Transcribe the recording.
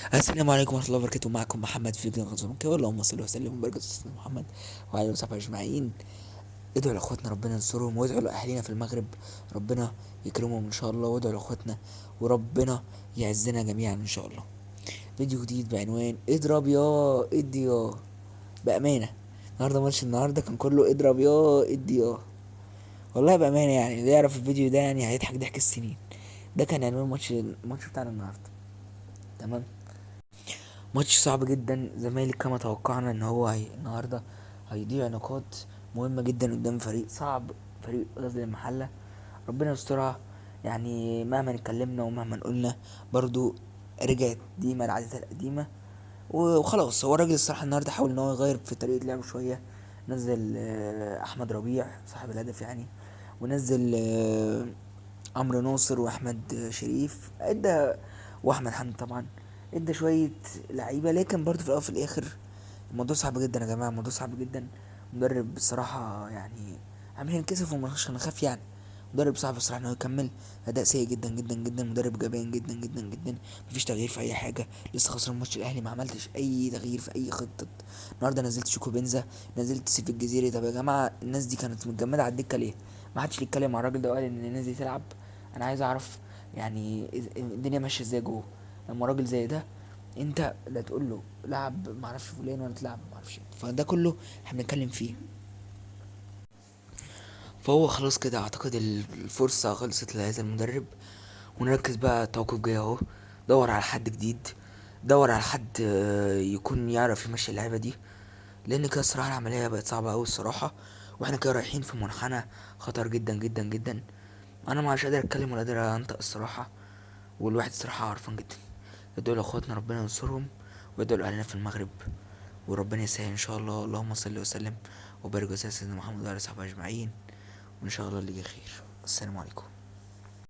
السلام عليكم ورحمة الله وبركاته. معكم محمد في فيديو غزون كده. اللهم صل وسلم وبارك على سيدنا محمد وعلى اله وصحبه اجمعين. ادعوا لاخواتنا ربنا ينصرهم، وادعوا لاهالينا في المغرب ربنا يكرمهم ان شاء الله، وادعوا لاخواتنا وربنا يعزنا جميعا ان شاء الله. فيديو جديد بعنوان اضرب يا ادي يا. بامانه النهارده ماتش، النهارده كان كله اضرب يا ادي يا. والله بامانه يعني اللي يعرف الفيديو ده يعني هيضحك ضحك السنين. ده كان عنوان الماتش بتاعنا النهارده. تمام. ماتش صعب جدا، زمالك كما توقعنا ان هو النهارده هيضيع نقاط مهمة جدا قدام فريق صعب، فريق غزل المحلة. ربنا يسترها. يعني مهما اتكلمنا ومهما قلنا برضو رجعت ديما لعادتها القديمة. وخلاص هو الراجل الصراحة النهارده حاول ان هو يغير في طريقة لعبه شوية. نزل احمد ربيع صاحب الهدف يعني، ونزل عمرو ناصر واحمد شريف ادى، واحمد حمدي طبعا. ادى شويه لعيبه، لكن برضه في الاول وفي الاخر الموضوع صعب جدا يا جماعه، الموضوع صعب جدا. مدرب بصراحه يعني عامل ينكسف ومش هنخاف يعني. مدرب صعب بصراحه انه يكمل. اداء سيء جدا جدا جدا، مدرب جبان جدا جدا جدا. مفيش تغيير في اي حاجه. لسه خسران ماتش الاهلي ما عملتش اي تغيير في اي خطه. النهارده نزلت شيكو بنزا، نزلت سيف الجزيري. طب يا جماعه الناس دي كانت متجمده على الدكه ليه؟ ما حدش يتكلم مع الراجل ده وقال ان الناس دي تلعب. انا عايز اعرف يعني الدنيا ماشيه ازاي جوه لما راجل زي ده انت لا تقول له لعب معرفش فلان ولا تلعب معرفش إيه. فده كله احنا بنتكلم فيه. فهو خلاص كده اعتقد الفرصه خلصت لهذا المدرب. ونركز بقى، التوقف جاي اهو. دور على حد جديد، دور على حد يكون يعرف يمشي اللعبه دي. لان كده الصراحه العمليه بقت صعبه قوي الصراحه. واحنا كده رايحين في منحنى خطر جدا جدا جدا. انا مش قادر اتكلم ولا قادر انطق الصراحه. والواحد الصراحه عرفان جدا. ادعوا لاخواتنا ربنا ينصرهم، وادعوا لاهلنا في المغرب وربنا يسهل ان شاء الله. اللهم صل وسلم وبارك على سيدنا محمد وعلى اله وصحبه اجمعين، وان شاء الله اللي جاي خير. السلام عليكم.